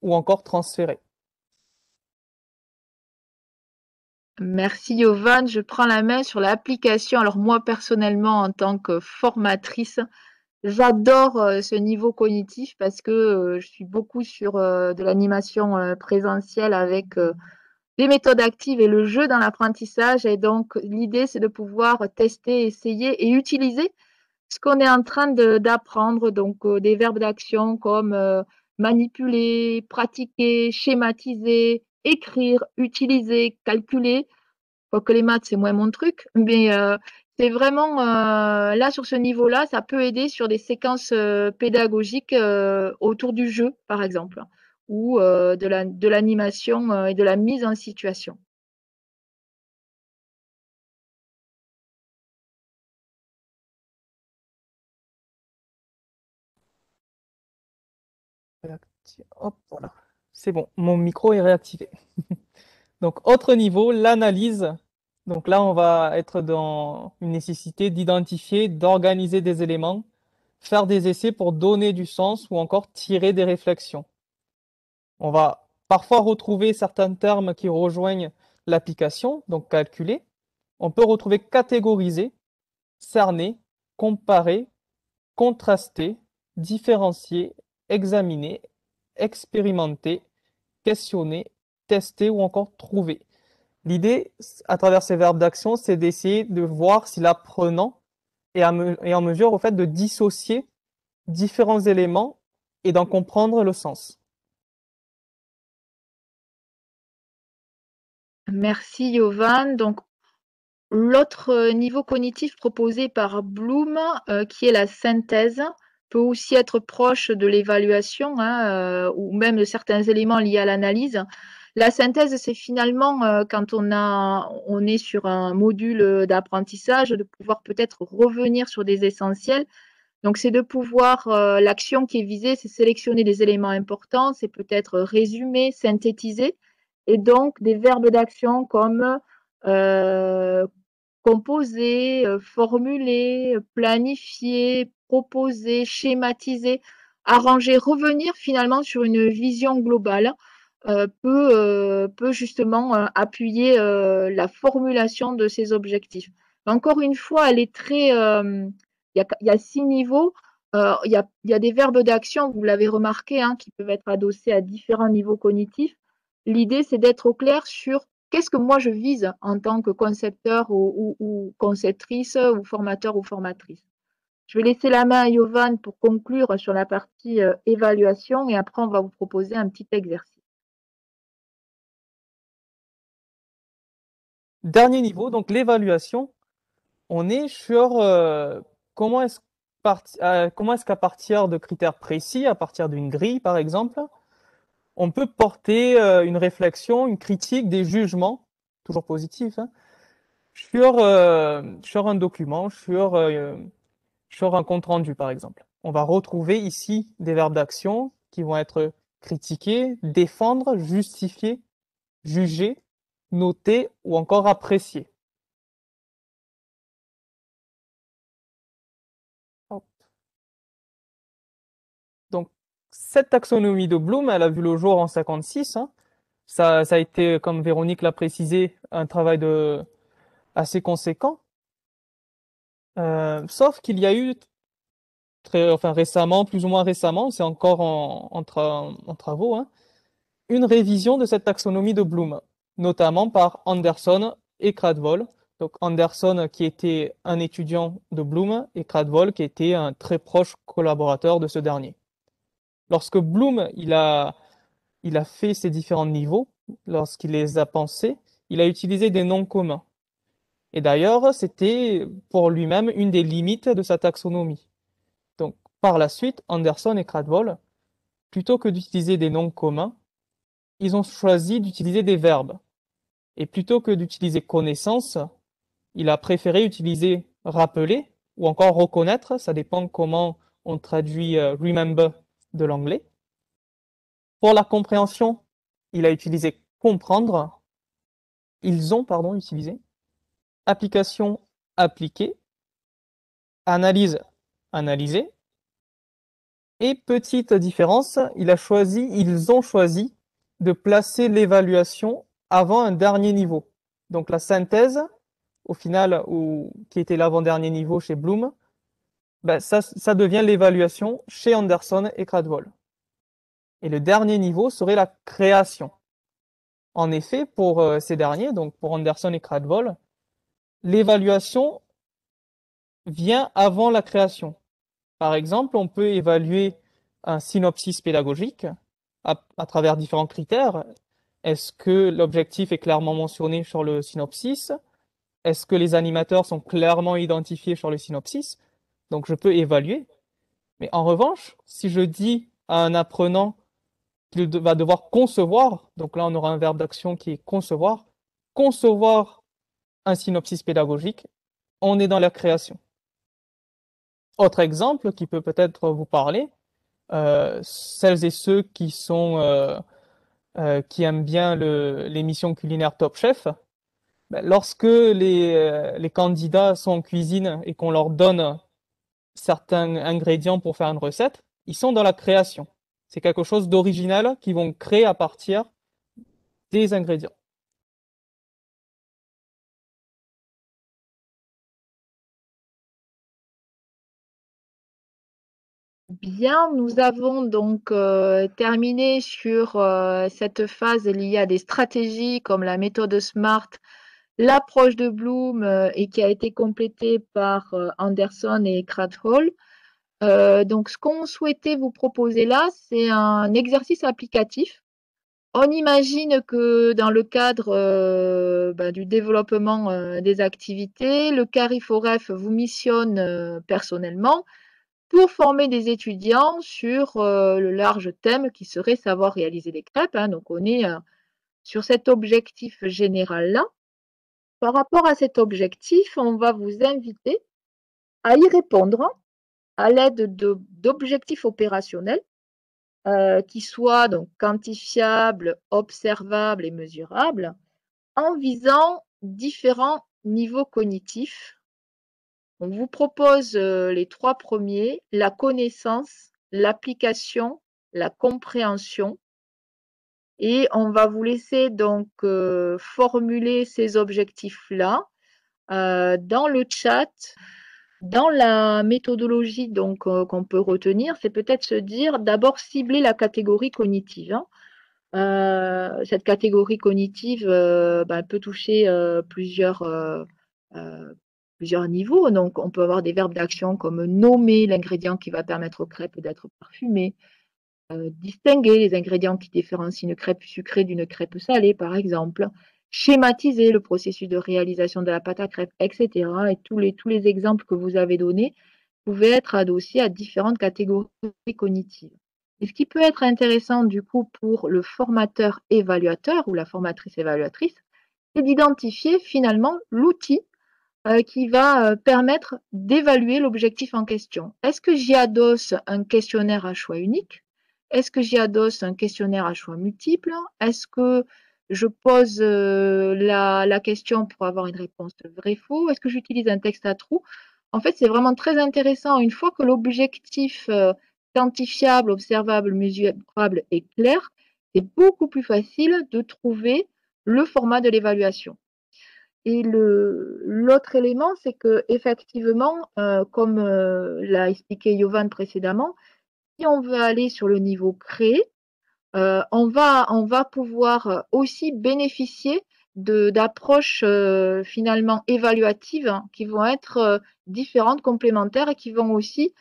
ou encore transférer. Merci Yovan. Je prends la main sur l'application. Alors moi personnellement, en tant que formatrice, j'adore ce niveau cognitif parce que je suis beaucoup sur de l'animation présentielle avec des méthodes actives et le jeu dans l'apprentissage. Et donc l'idée, c'est de pouvoir tester, essayer et utiliser ce qu'on est en train d'apprendre. Donc des verbes d'action comme manipuler, pratiquer, schématiser, écrire, utiliser, calculer. Quoique les maths, c'est moins mon truc, mais c'est vraiment là, sur ce niveau-là, ça peut aider sur des séquences pédagogiques autour du jeu, par exemple, ou de l'animation et de la mise en situation. Hop, voilà. C'est bon, mon micro est réactivé. Donc, autre niveau, l'analyse. Donc là, on va être dans une nécessité d'identifier, d'organiser des éléments, faire des essais pour donner du sens ou encore tirer des réflexions. On va parfois retrouver certains termes qui rejoignent l'application, donc calculer. On peut retrouver catégoriser, cerner, comparer, contraster, différencier, examiner, expérimenter, questionner, tester ou encore trouver. L'idée, à travers ces verbes d'action, c'est d'essayer de voir si l'apprenant est en mesure, au fait, de dissocier différents éléments et d'en comprendre le sens. Merci Yovan. Donc l'autre niveau cognitif proposé par Bloom, qui est la synthèse, peut aussi être proche de l'évaluation hein, ou même de certains éléments liés à l'analyse. La synthèse, c'est finalement quand on est sur un module d'apprentissage, de pouvoir peut-être revenir sur des essentiels. Donc, c'est de pouvoir, l'action qui est visée, c'est sélectionner des éléments importants, c'est peut-être résumer, synthétiser, et donc des verbes d'action comme composer, formuler, planifier, proposer, schématiser, arranger, revenir finalement sur une vision globale peut justement appuyer la formulation de ces objectifs. Encore une fois, elle est très. Il y a 6 niveaux. Il y a des verbes d'action, vous l'avez remarqué, hein, qui peuvent être adossés à différents niveaux cognitifs. L'idée, c'est d'être au clair sur qu'est-ce que moi je vise en tant que concepteur ou conceptrice ou formateur ou formatrice. Je vais laisser la main à Yovan pour conclure sur la partie évaluation et après on va vous proposer un petit exercice. Dernier niveau, donc l'évaluation. On est sur comment est-ce comment est-ce qu'à partir de critères précis, à partir d'une grille par exemple, on peut porter une réflexion, une critique, des jugements, toujours positifs, hein, sur un document, sur un compte-rendu par exemple. On va retrouver ici des verbes d'action qui vont être critiquer, défendre, justifier, juger, noter ou encore apprécier. Donc, cette taxonomie de Bloom, elle a vu le jour en 56. Hein. Ça a été, comme Véronique l'a précisé, un travail assez conséquent. Sauf qu'il y a eu enfin récemment, plus ou moins récemment, c'est encore en travaux, hein, une révision de cette taxonomie de Bloom, notamment par Anderson et Cradwell. Donc Anderson qui était un étudiant de Bloom et Cradwell qui était un très proche collaborateur de ce dernier. Lorsque Bloom il a fait ces différents niveaux, lorsqu'il les a pensés, il a utilisé des noms communs. Et d'ailleurs, c'était pour lui-même une des limites de sa taxonomie. Donc, par la suite, Anderson et Cradwell, plutôt que d'utiliser des noms communs, ils ont choisi d'utiliser des verbes. Et plutôt que d'utiliser connaissance, il a préféré utiliser rappeler ou encore reconnaître, ça dépend comment on traduit remember de l'anglais. Pour la compréhension, il a utilisé comprendre. Ils ont, pardon, utilisé. Application, appliquer. Analyse, analyser. Et petite différence, ils ont choisi de placer l'évaluation avant un dernier niveau. Donc la synthèse, au final, qui était l'avant-dernier niveau chez Bloom, ben, ça devient l'évaluation chez Anderson et Cradwell. Et le dernier niveau serait la création. En effet, pour ces derniers, donc pour Anderson et Cradwell, l'évaluation vient avant la création. Par exemple, on peut évaluer un synopsis pédagogique à travers différents critères. Est-ce que l'objectif est clairement mentionné sur le synopsis? Est-ce que les animateurs sont clairement identifiés sur le synopsis? Donc je peux évaluer. Mais en revanche, si je dis à un apprenant qu'il va devoir concevoir, donc là on aura un verbe d'action qui est concevoir un synopsis pédagogique, on est dans la création. Autre exemple qui peut peut-être vous parler, celles et ceux qui aiment bien l'émission culinaire Top Chef, ben, lorsque les candidats sont en cuisine et qu'on leur donne certains ingrédients pour faire une recette, ils sont dans la création. C'est quelque chose d'original qu'ils vont créer à partir des ingrédients. Bien, nous avons donc terminé sur cette phase liée à des stratégies comme la méthode SMART, l'approche de Bloom et qui a été complétée par Anderson et Cradwell. Donc, ce qu'on souhaitait vous proposer là, c'est un exercice applicatif. On imagine que dans le cadre du développement des activités, le CARIFOREF vous missionne personnellement pour former des étudiants sur le large thème qui serait savoir réaliser des crêpes, hein. Donc, on est sur cet objectif général-là. Par rapport à cet objectif, on va vous inviter à y répondre à l'aide d'objectifs opérationnels qui soient donc quantifiables, observables et mesurables en visant différents niveaux cognitifs. On vous propose les trois premiers, la connaissance, l'application, la compréhension. Et on va vous laisser donc formuler ces objectifs-là dans le chat. Dans la méthodologie donc qu'on peut retenir, c'est peut-être se dire d'abord cibler la catégorie cognitive, hein. Cette catégorie cognitive peut toucher plusieurs niveaux. Donc, on peut avoir des verbes d'action comme nommer l'ingrédient qui va permettre aux crêpes d'être parfumées, distinguer les ingrédients qui différencient une crêpe sucrée d'une crêpe salée, par exemple, schématiser le processus de réalisation de la pâte à crêpes, etc. Et tous les exemples que vous avez donnés pouvaient être adossés à différentes catégories cognitives. Et ce qui peut être intéressant du coup pour le formateur évaluateur ou la formatrice évaluatrice, c'est d'identifier finalement l'outil qui va permettre d'évaluer l'objectif en question. Est-ce que j'y adosse un questionnaire à choix unique? Est-ce que j'y adosse un questionnaire à choix multiple? Est-ce que je pose la question pour avoir une réponse vrai-faux? Est-ce que j'utilise un texte à trous? En fait, c'est vraiment très intéressant. Une fois que l'objectif quantifiable, observable, mesurable est clair, c'est beaucoup plus facile de trouver le format de l'évaluation. Et l'autre élément, c'est que effectivement, comme l'a expliqué Yovan précédemment, si on veut aller sur le niveau créé, on va pouvoir aussi bénéficier d'approches finalement évaluatives hein, qui vont être différentes, complémentaires et qui vont aussi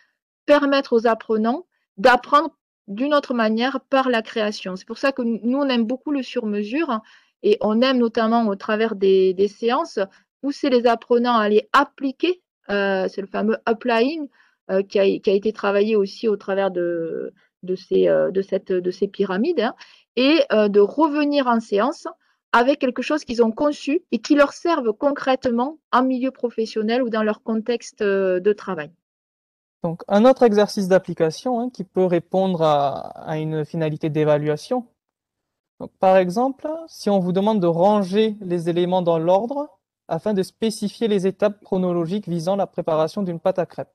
permettre aux apprenants d'apprendre d'une autre manière par la création. C'est pour ça que nous, on aime beaucoup le sur-mesure hein, et on aime notamment au travers des séances pousser les apprenants à aller appliquer, c'est le fameux applying qui a été travaillé aussi au travers de ces pyramides hein, et de revenir en séance avec quelque chose qu'ils ont conçu et qui leur serve concrètement en milieu professionnel ou dans leur contexte de travail. Donc un autre exercice d'application hein, qui peut répondre à une finalité d'évaluation. Donc, par exemple, si on vous demande de ranger les éléments dans l'ordre afin de spécifier les étapes chronologiques visant la préparation d'une pâte à crêpes.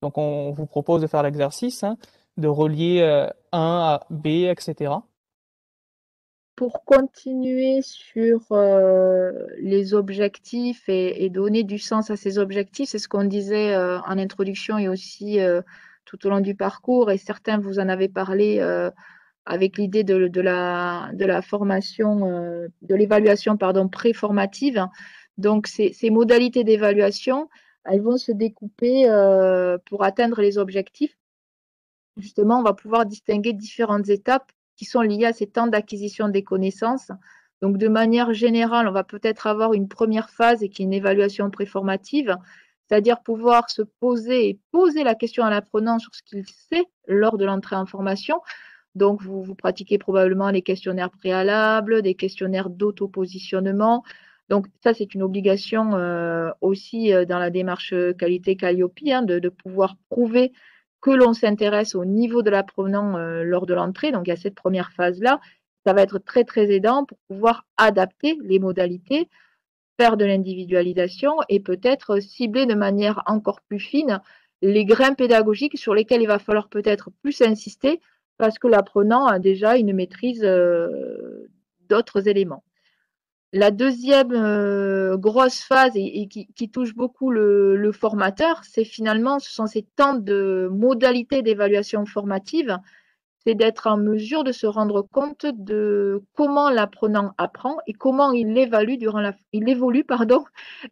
Donc, on vous propose de faire l'exercice, hein, de relier 1 à B, etc. pour continuer sur les objectifs et donner du sens à ces objectifs, c'est ce qu'on disait en introduction et aussi tout au long du parcours, et certains vous en avez parlé avec l'idée de la formation, de l'évaluation pardon, préformative. Donc, ces modalités d'évaluation, elles vont se découper pour atteindre les objectifs. Justement, on va pouvoir distinguer différentes étapes qui sont liées à ces temps d'acquisition des connaissances. Donc, de manière générale, on va peut-être avoir une première phase et qui est une évaluation préformative, c'est-à-dire pouvoir se poser et poser la question à l'apprenant sur ce qu'il sait lors de l'entrée en formation. Donc, vous pratiquez probablement les questionnaires préalables, des questionnaires d'auto-positionnement. Donc, ça, c'est une obligation aussi dans la démarche qualité Calliope, hein, de pouvoir prouver que l'on s'intéresse au niveau de l'apprenant lors de l'entrée. Donc, il y a cette première phase-là. Ça va être très, très aidant pour pouvoir adapter les modalités, faire de l'individualisation et peut-être cibler de manière encore plus fine les grains pédagogiques sur lesquels il va falloir peut-être plus insister parce que l'apprenant a déjà une maîtrise d'autres éléments. La deuxième grosse phase et qui touche beaucoup le formateur, c'est finalement, ce sont ces temps de modalités d'évaluation formative, c'est d'être en mesure de se rendre compte de comment l'apprenant apprend et comment il évolue durant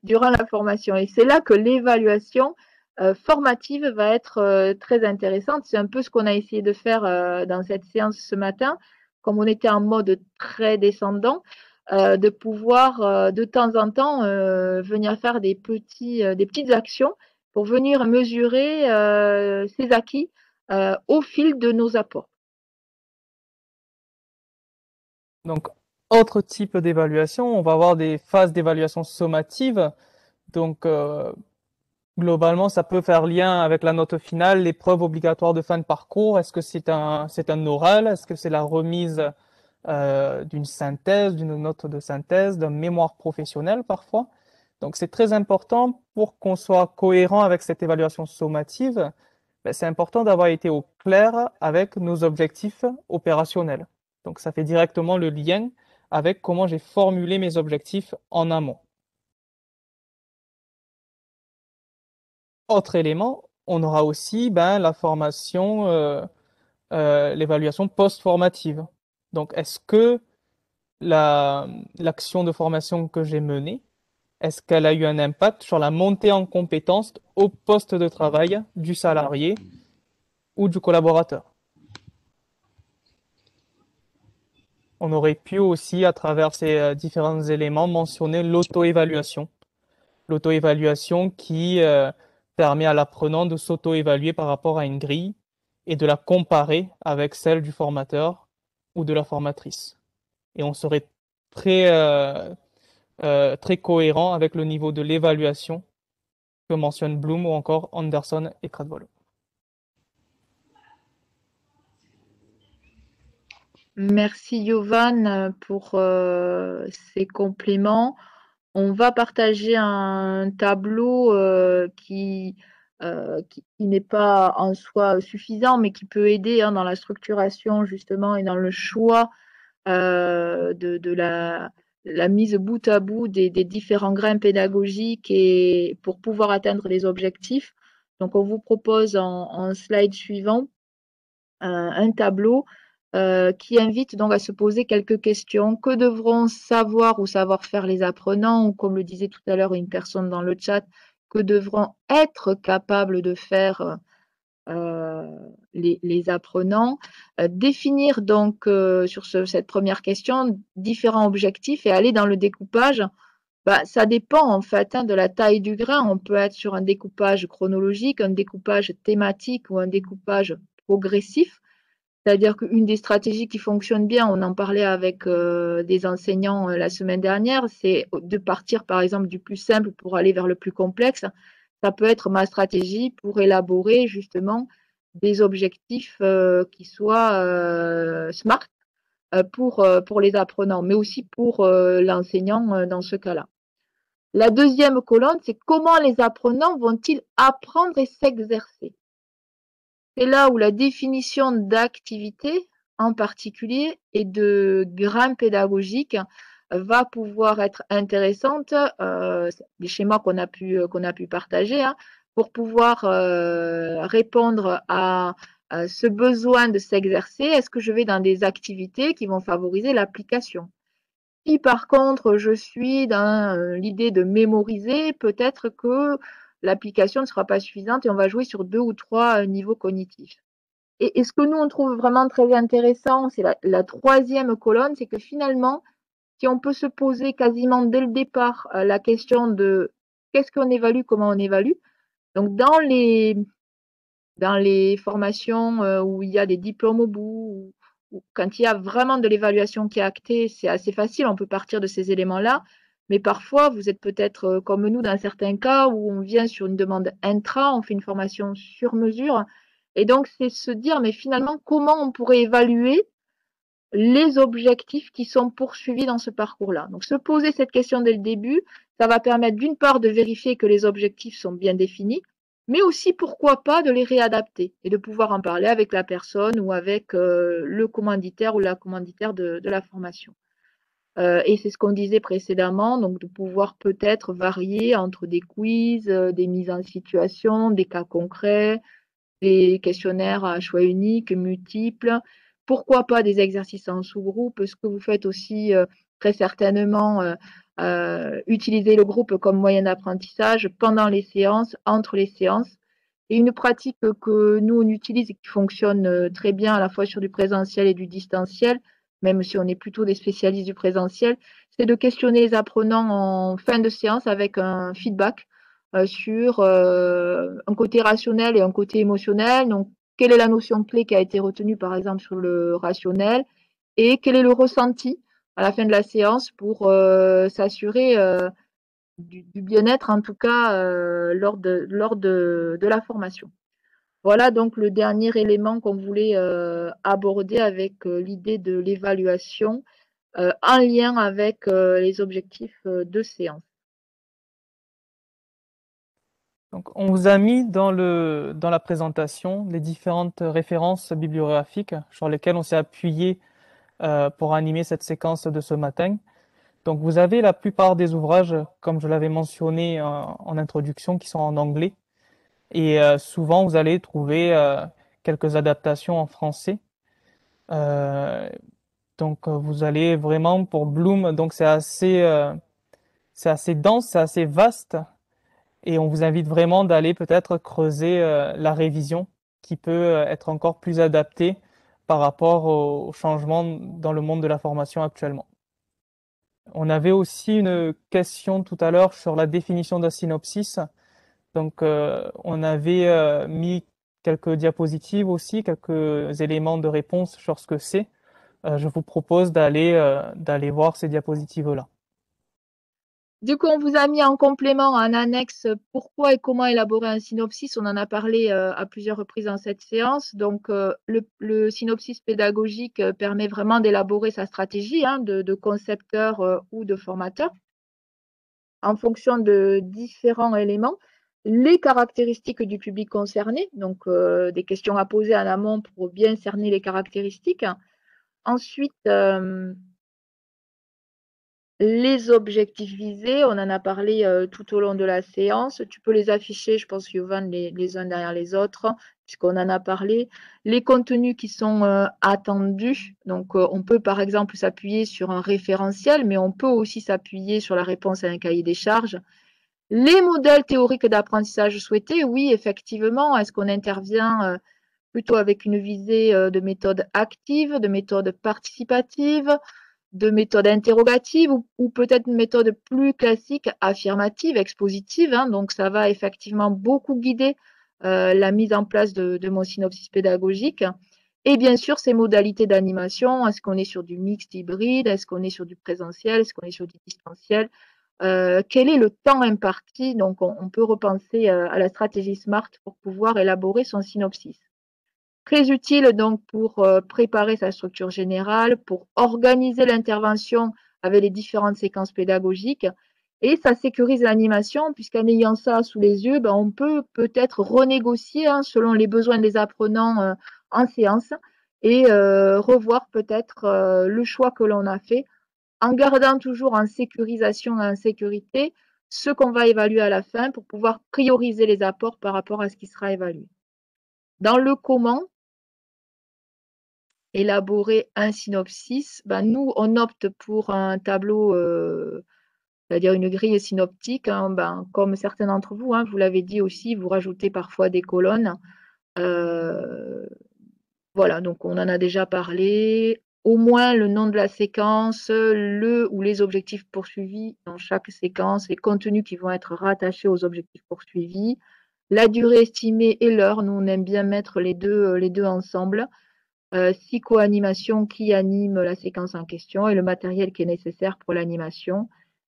durant la formation. Et c'est là que l'évaluation formative va être très intéressante. C'est un peu ce qu'on a essayé de faire dans cette séance ce matin, comme on était en mode très descendant, de pouvoir de temps en temps venir faire des petites actions pour venir mesurer ces acquis au fil de nos apports. Donc, autre type d'évaluation, on va avoir des phases d'évaluation sommative. Donc, globalement, ça peut faire lien avec la note finale, l'épreuve obligatoire de fin de parcours. Est-ce que c'est un oral? Est-ce que c'est la remise d'une synthèse, d'une note de synthèse, d'un mémoire professionnel parfois? Donc, c'est très important pour qu'on soit cohérent avec cette évaluation sommative. Ben, c'est important d'avoir été au clair avec nos objectifs opérationnels. Donc, ça fait directement le lien avec comment j'ai formulé mes objectifs en amont. Autre élément, on aura aussi la formation, l'évaluation post-formative. Donc, est-ce que l'action de formation que j'ai menée, est-ce qu'elle a eu un impact sur la montée en compétences au poste de travail du salarié ou du collaborateur? On aurait pu aussi, à travers ces différents éléments, mentionner l'auto-évaluation. L'auto-évaluation qui permet à l'apprenant de s'auto-évaluer par rapport à une grille et de la comparer avec celle du formateur ou de la formatrice. Et on serait très, très cohérent avec le niveau de l'évaluation que mentionnent Bloom ou encore Anderson et Cradwell. Merci Yovan pour ces compléments. On va partager un tableau qui n'est pas en soi suffisant, mais qui peut aider dans la structuration justement et dans le choix de la mise bout à bout des différents grains pédagogiques et pour pouvoir atteindre les objectifs. Donc, on vous propose en slide suivant un tableau qui invite donc à se poser quelques questions. Que devront savoir ou savoir faire les apprenants, ou comme le disait tout à l'heure une personne dans le chat, que devront être capables de faire les apprenants. Définir donc sur cette première question différents objectifs et aller dans le découpage. Ça dépend en fait de la taille du grain. On peut être sur un découpage chronologique, un découpage thématique ou un découpage progressif. C'est-à-dire qu'une des stratégies qui fonctionne bien, on en parlait avec des enseignants la semaine dernière, c'est de partir par exemple du plus simple pour aller vers le plus complexe. Ça peut être ma stratégie pour élaborer justement des objectifs qui soient smart pour les apprenants, mais aussi pour l'enseignant dans ce cas-là. La deuxième colonne, c'est comment les apprenants vont-ils apprendre et s'exercer. C'est là où la définition d'activité en particulier et de grains pédagogiques va pouvoir être intéressante, les schémas qu'on a pu partager, hein, pour pouvoir répondre à ce besoin de s'exercer. Est-ce que je vais dans des activités qui vont favoriser l'application? Si par contre je suis dans l'idée de mémoriser, peut-être que l'application ne sera pas suffisante et on va jouer sur 2 ou 3 niveaux cognitifs. Et ce que nous on trouve vraiment très intéressant, c'est la troisième colonne, c'est que finalement, si on peut se poser quasiment dès le départ la question de qu'est-ce qu'on évalue, comment on évalue. Donc dans les formations où il y a des diplômes au bout, ou quand il y a vraiment de l'évaluation qui est actée, c'est assez facile, on peut partir de ces éléments-là. Mais parfois, vous êtes peut-être comme nous dans certains cas où on vient sur une demande intra, on fait une formation sur mesure. Et donc, c'est se dire, mais finalement, comment on pourrait évaluer les objectifs qui sont poursuivis dans ce parcours-là. Donc, se poser cette question dès le début, ça va permettre d'une part de vérifier que les objectifs sont bien définis, mais aussi, pourquoi pas, de les réadapter et de pouvoir en parler avec la personne ou avec le commanditaire ou la commanditaire de la formation. Et c'est ce qu'on disait précédemment, donc de pouvoir peut-être varier entre des quiz, des mises en situation, des cas concrets, des questionnaires à choix unique, multiples. Pourquoi pas des exercices en sous-groupe? Ce que vous faites aussi très certainement, utiliser le groupe comme moyen d'apprentissage pendant les séances, entre les séances. Et une pratique que nous, on utilise et qui fonctionne très bien à la fois sur du présentiel et du distanciel, même si on est plutôt des spécialistes du présentiel, c'est de questionner les apprenants en fin de séance avec un feedback sur un côté rationnel et un côté émotionnel. Donc, quelle est la notion clé qui a été retenue, par exemple, sur le rationnel et quel est le ressenti à la fin de la séance pour s'assurer du bien-être, en tout cas, lors de la formation. Voilà donc le dernier élément qu'on voulait aborder avec l'idée de l'évaluation en lien avec les objectifs de séance. Donc, on vous a mis dans la présentation les différentes références bibliographiques sur lesquelles on s'est appuyé pour animer cette séquence de ce matin. Donc, vous avez la plupart des ouvrages, comme je l'avais mentionné en introduction, qui sont en anglais. Et souvent, vous allez trouver quelques adaptations en français. Donc, vous allez vraiment pour Bloom. Donc, c'est assez dense, c'est assez vaste. Et on vous invite vraiment d'aller peut-être creuser la révision qui peut être encore plus adaptée par rapport aux changements dans le monde de la formation actuellement. On avait aussi une question tout à l'heure sur la définition d'un synopsis. Donc, on avait mis quelques diapositives aussi, quelques éléments de réponse sur ce que c'est. Je vous propose d'aller voir ces diapositives-là. Du coup, on vous a mis en complément, en annexe, pourquoi et comment élaborer un synopsis. On en a parlé à plusieurs reprises dans cette séance. Donc, le synopsis pédagogique permet vraiment d'élaborer sa stratégie hein, de concepteur ou de formateur en fonction de différents éléments. Les caractéristiques du public concerné, donc des questions à poser en amont pour bien cerner les caractéristiques. Ensuite, les objectifs visés, on en a parlé tout au long de la séance. Tu peux les afficher, je pense, Yovan, les uns derrière les autres, puisqu'on en a parlé. Les contenus qui sont attendus. Donc, on peut par exemple s'appuyer sur un référentiel, mais on peut aussi s'appuyer sur la réponse à un cahier des charges. Les modèles théoriques d'apprentissage souhaités, oui, effectivement. Est-ce qu'on intervient plutôt avec une visée de méthode active, de méthode participative, de méthode interrogative ou peut-être une méthode plus classique, affirmative, expositive. Hein, donc, ça va effectivement beaucoup guider la mise en place de mon synopsis pédagogique. Et bien sûr, ces modalités d'animation, est-ce qu'on est sur du mixte hybride, est-ce qu'on est sur du présentiel, est-ce qu'on est sur du distanciel, quel est le temps imparti? Donc, on peut repenser à la stratégie SMART pour pouvoir élaborer son synopsis. Très utile donc pour préparer sa structure générale, pour organiser l'intervention avec les différentes séquences pédagogiques et ça sécurise l'animation puisqu'en ayant ça sous les yeux, on peut peut-être renégocier hein, selon les besoins des apprenants en séance et revoir peut-être le choix que l'on a fait en gardant toujours en sécurisation et en sécurité ce qu'on va évaluer à la fin pour pouvoir prioriser les apports par rapport à ce qui sera évalué. Dans le comment, élaborer un synopsis, ben nous, on opte pour un tableau, c'est-à-dire une grille synoptique, hein, ben, comme certains d'entre vous, hein, vous l'avez dit aussi, vous rajoutez parfois des colonnes. Voilà, donc on en a déjà parlé. Au moins le nom de la séquence, le ou les objectifs poursuivis dans chaque séquence, les contenus qui vont être rattachés aux objectifs poursuivis, la durée estimée et l'heure. Nous, on aime bien mettre les deux ensemble. Psycho-animation qui anime la séquence en question et le matériel qui est nécessaire pour l'animation.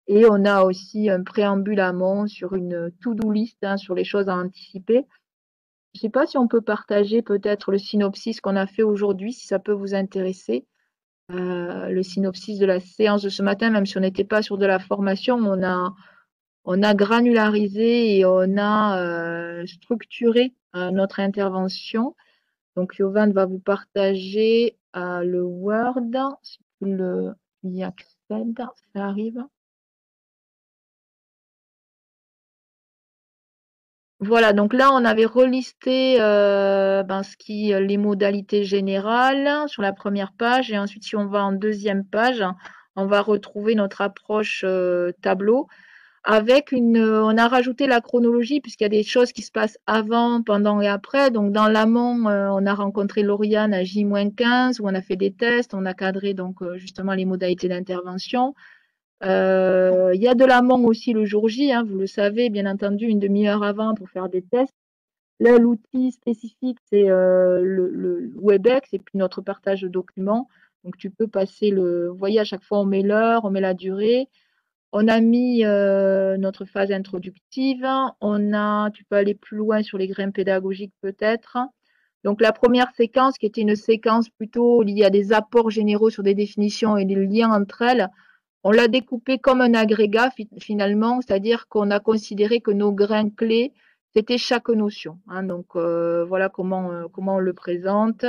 Et on a aussi un préambule amont sur une to-do list, hein, sur les choses à anticiper. Je ne sais pas si on peut partager peut-être le synopsis qu'on a fait aujourd'hui, si ça peut vous intéresser. Le synopsis de la séance de ce matin, même si on n'était pas sur de la formation, on a granularisé et on a structuré notre intervention. Donc, Yovan va vous partager le Word, si vous y accède, ça arrive. Voilà, donc là, on avait relisté les modalités générales sur la première page. Et ensuite, si on va en deuxième page, on va retrouver notre approche tableau. On a rajouté la chronologie puisqu'il y a des choses qui se passent avant, pendant et après. Donc, dans l'amont, on a rencontré Lauriane à J-15 où on a fait des tests, on a cadré donc justement les modalités d'intervention. Il y a de l'amont aussi le jour J, hein, vous le savez, bien entendu, une demi-heure avant pour faire des tests. Là, l'outil spécifique, c'est le WebEx et puis notre partage de documents. Donc, tu peux passer vous voyez, à chaque fois, on met l'heure, on met la durée. On a mis notre phase introductive. Tu peux aller plus loin sur les grains pédagogiques peut-être. Donc, la première séquence, qui était une séquence plutôt liée à des apports généraux sur des définitions et des liens entre elles, on l'a découpé comme un agrégat finalement, c'est-à-dire qu'on a considéré que nos grains clés, c'était chaque notion. Hein, donc voilà comment on le présente,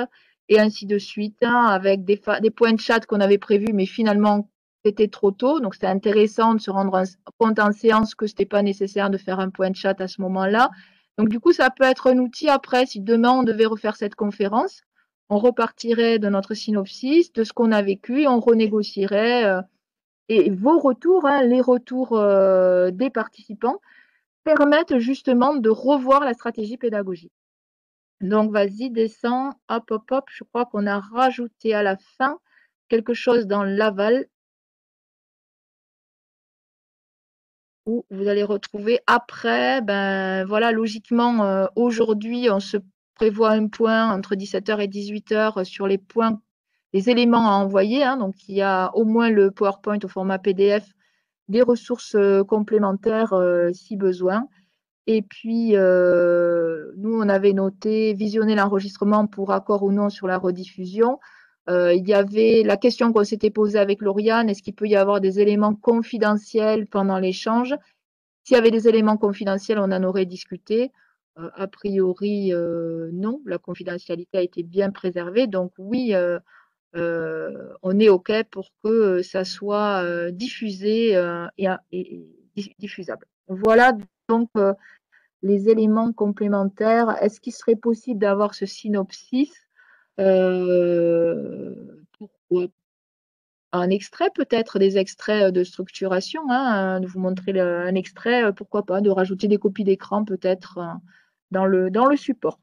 et ainsi de suite, hein, avec des points de chat qu'on avait prévus, mais finalement c'était trop tôt. Donc c'était intéressant de se rendre compte en séance que c'était pas nécessaire de faire un point de chat à ce moment-là. Donc du coup, ça peut être un outil après, si demain on devait refaire cette conférence, on repartirait de notre synopsis, de ce qu'on a vécu, et on renégocierait. Et vos retours, hein, les retours des participants, permettent justement de revoir la stratégie pédagogique. Donc, vas-y, descends, hop, hop, hop. Je crois qu'on a rajouté à la fin quelque chose dans l'aval où vous allez retrouver après, ben voilà, logiquement, aujourd'hui, on se prévoit un point entre 17h et 18h sur les points, les éléments à envoyer. Hein, donc, il y a au moins le PowerPoint au format PDF, des ressources complémentaires si besoin. Et puis, nous, on avait noté visionner l'enregistrement pour accord ou non sur la rediffusion. Il y avait la question qu'on s'était posée avec Lauriane, est-ce qu'il peut y avoir des éléments confidentiels pendant l'échange? S'il y avait des éléments confidentiels, on en aurait discuté. A priori, non, la confidentialité a été bien préservée. Donc oui, on est OK pour que ça soit diffusé et diffusable. Voilà donc les éléments complémentaires. Est-ce qu'il serait possible d'avoir ce synopsis pour un extrait peut-être, des extraits de structuration, hein, de vous montrer un extrait, pourquoi pas, de rajouter des copies d'écran peut-être dans le support.